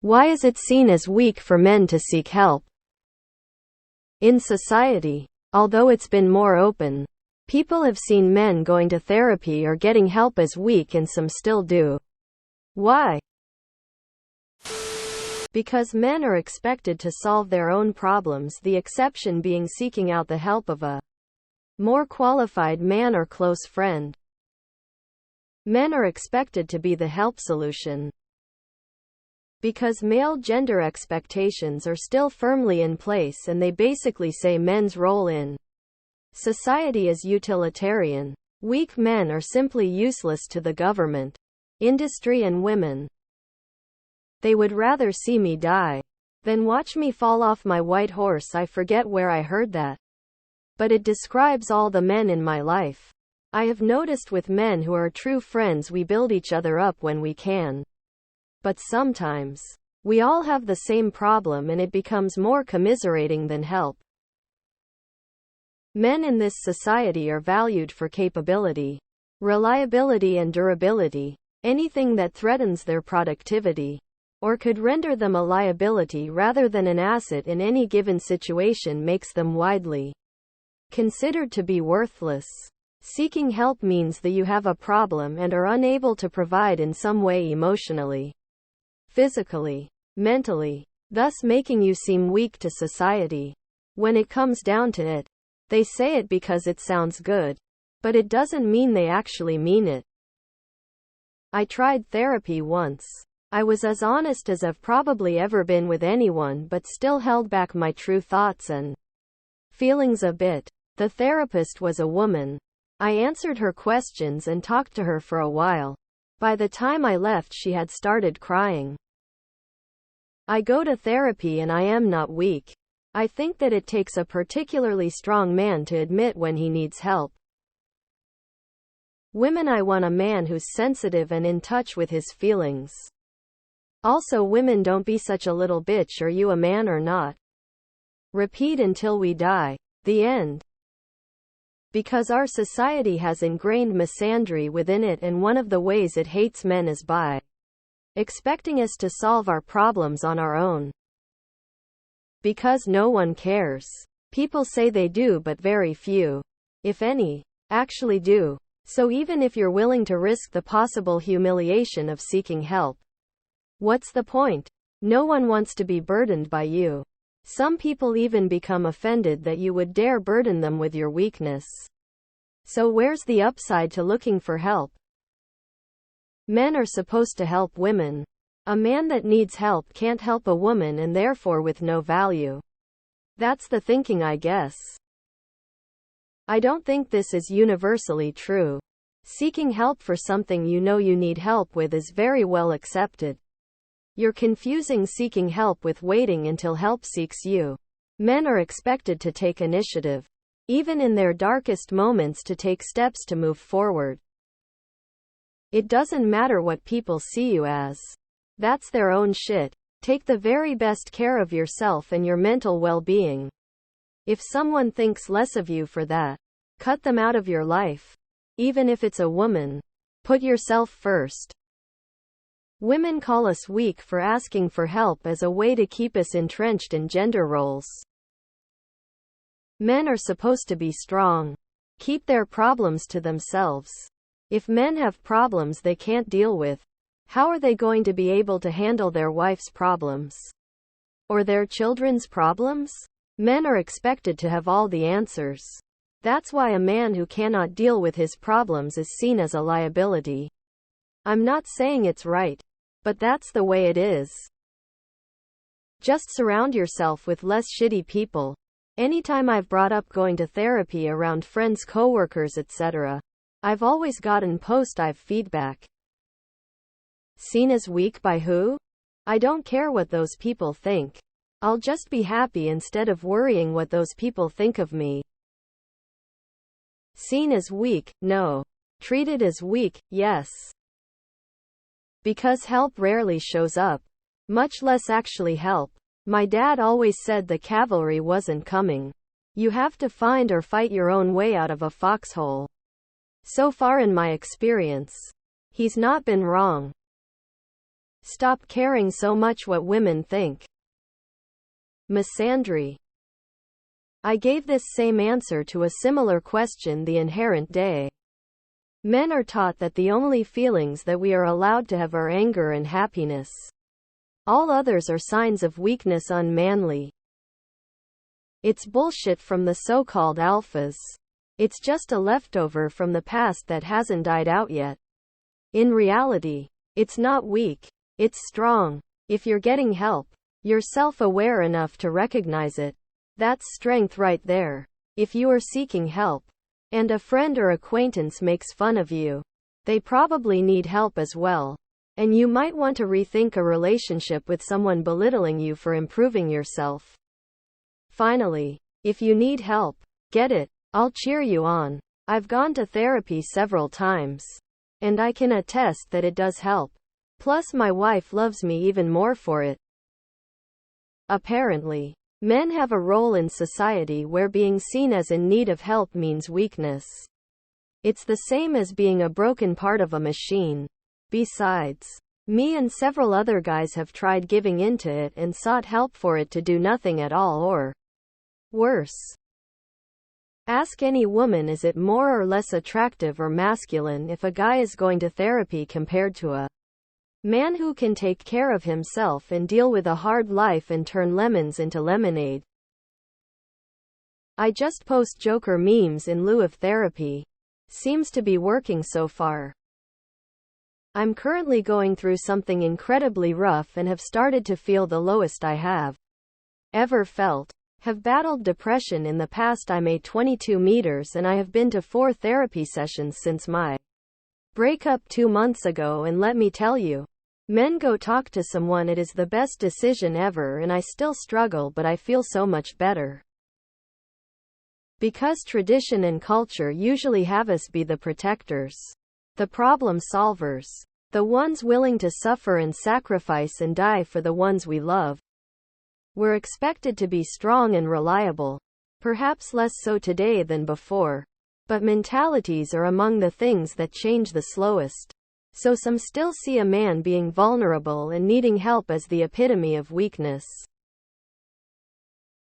Why is it seen as weak for men to seek help? In society, although it's been more open, people have seen men going to therapy or getting help as weak, and some still do. Why? Because men are expected to solve their own problems, the exception being seeking out the help of a more qualified man or close friend. Men are expected to be the help solution. Because male gender expectations are still firmly in place, and they basically say men's role in society is utilitarian. Weak men are simply useless to the government, industry, and women. They would rather see me die than watch me fall off my white horse. I forget where I heard that, but it describes all the men in my life. I have noticed with men who are true friends, we build each other up when we can. But sometimes, we all have the same problem and it becomes more commiserating than help. Men in this society are valued for capability, reliability, and durability. Anything that threatens their productivity or could render them a liability rather than an asset in any given situation makes them widely considered to be worthless. Seeking help means that you have a problem and are unable to provide in some way emotionally, physically, mentally, thus making you seem weak to society. When it comes down to it, they say it because it sounds good, but it doesn't mean they actually mean it. I tried therapy once. I was as honest as I've probably ever been with anyone, but still held back my true thoughts and feelings a bit. The therapist was a woman. I answered her questions and talked to her for a while. By the time I left, she had started crying. I go to therapy and I am not weak. I think that it takes a particularly strong man to admit when he needs help. Women, I want a man who's sensitive and in touch with his feelings. Also, women, don't be such a little bitch. Are you a man or not? Repeat until we die. The end. Because our society has ingrained misandry within it, and one of the ways it hates men is by expecting us to solve our problems on our own. Because no one cares. People say they do, but very few, if any, actually do. So even if you're willing to risk the possible humiliation of seeking help, what's the point? No one wants to be burdened by you. Some people even become offended that you would dare burden them with your weakness. So where's the upside to looking for help? Men are supposed to help women. A man that needs help can't help a woman, and therefore with no value. That's the thinking, I guess. I don't think this is universally true. Seeking help for something you know you need help with is very well accepted. You're confusing seeking help with waiting until help seeks you. Men are expected to take initiative, even in their darkest moments, to take steps to move forward. It doesn't matter what people see you as. That's their own shit. Take the very best care of yourself and your mental well-being. If someone thinks less of you for that, cut them out of your life. Even if it's a woman, put yourself first. Women call us weak for asking for help as a way to keep us entrenched in gender roles. Men are supposed to be strong. Keep their problems to themselves. If men have problems they can't deal with, how are they going to be able to handle their wife's problems? Or their children's problems? Men are expected to have all the answers. That's why a man who cannot deal with his problems is seen as a liability. I'm not saying it's right, but that's the way it is. Just surround yourself with less shitty people. Anytime I've brought up going to therapy around friends, coworkers, etc., I've always gotten positive feedback. Seen as weak by who? I don't care what those people think. I'll just be happy instead of worrying what those people think of me. Seen as weak? No. Treated as weak? Yes. Because help rarely shows up, much less actually help. My dad always said the cavalry wasn't coming. You have to find or fight your own way out of a foxhole. So far in my experience, he's not been wrong. Stop caring so much what women think. Misandry. I gave this same answer to a similar question the inherent day. Men are taught that the only feelings that we are allowed to have are anger and happiness. All others are signs of weakness, unmanly. It's bullshit from the so-called alphas. It's just a leftover from the past that hasn't died out yet. In reality, it's not weak. It's strong. If you're getting help, you're self-aware enough to recognize it. That's strength right there. If you are seeking help, and a friend or acquaintance makes fun of you, they probably need help as well. And you might want to rethink a relationship with someone belittling you for improving yourself. Finally, if you need help, get it. I'll cheer you on. I've gone to therapy several times, and I can attest that it does help. Plus, my wife loves me even more for it. Apparently, men have a role in society where being seen as in need of help means weakness. It's the same as being a broken part of a machine. Besides, me and several other guys have tried giving into it and sought help for it to do nothing at all, or worse. Ask any woman, is it more or less attractive or masculine if a guy is going to therapy compared to a man who can take care of himself and deal with a hard life and turn lemons into lemonade? I just post Joker memes in lieu of therapy. Seems to be working so far. I'm currently going through something incredibly rough and have started to feel the lowest I have ever felt. Have battled depression in the past. I'm a 22 meters and I have been to 4 therapy sessions since my breakup 2 months ago, and let me tell you, men, go talk to someone. It is the best decision ever, and I still struggle, but I feel so much better. Because tradition and culture usually have us be the protectors, the problem solvers, the ones willing to suffer and sacrifice and die for the ones we love. We're expected to be strong and reliable, perhaps less so today than before, but mentalities are among the things that change the slowest. So some still see a man being vulnerable and needing help as the epitome of weakness.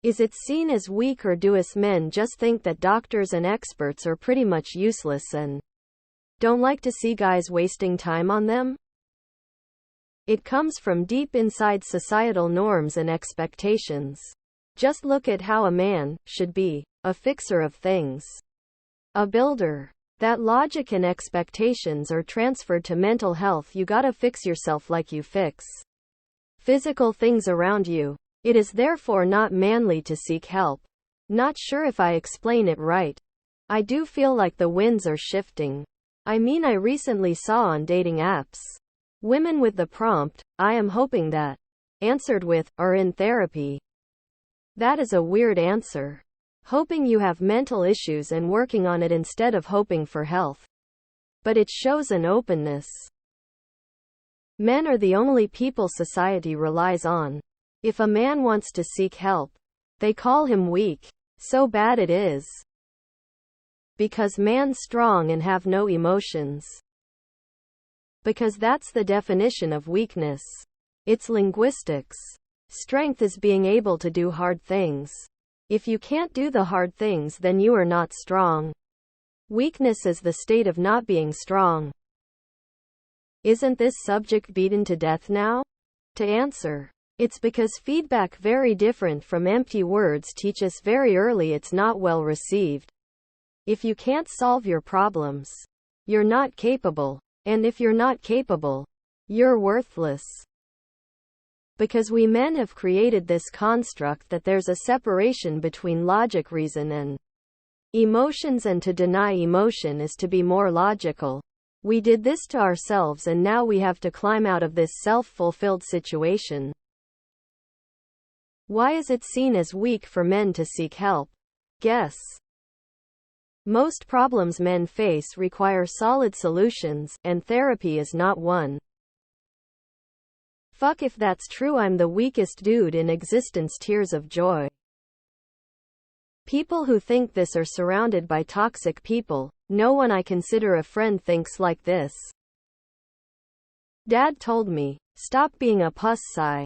Is it seen as weak, or do us men just think that doctors and experts are pretty much useless and don't like to see guys wasting time on them? It comes from deep inside societal norms and expectations. Just look at how a man should be: a fixer of things, a builder. That logic and expectations are transferred to mental health. You gotta fix yourself like you fix physical things around you. It is therefore not manly to seek help. Not sure if I explain it right. I do feel like the winds are shifting. I recently saw on dating apps women with the prompt, "I am hoping that," answered with, "are in therapy." That is a weird answer. Hoping you have mental issues and working on it instead of hoping for health. But it shows an openness. Men are the only people society relies on. If a man wants to seek help, they call him weak. So bad it is. Because man's strong and have no emotions. Because that's the definition of weakness. It's linguistics. Strength is being able to do hard things. If you can't do the hard things, then you are not strong. Weakness is the state of not being strong. Isn't this subject beaten to death now? To answer, it's because feedback very different from empty words teach us very early it's not well received. If you can't solve your problems, you're not capable. And if you're not capable, you're worthless. Because we men have created this construct that there's a separation between logic, reason, and emotions, and to deny emotion is to be more logical. We did this to ourselves, and now we have to climb out of this self-fulfilled situation. Why is it seen as weak for men to seek help? Guess. Most problems men face require solid solutions, and therapy is not one. Fuck if that's true, I'm the weakest dude in existence. Tears of joy. People who think this are surrounded by toxic people. No one I consider a friend thinks like this. Dad told me, stop being a puss sigh.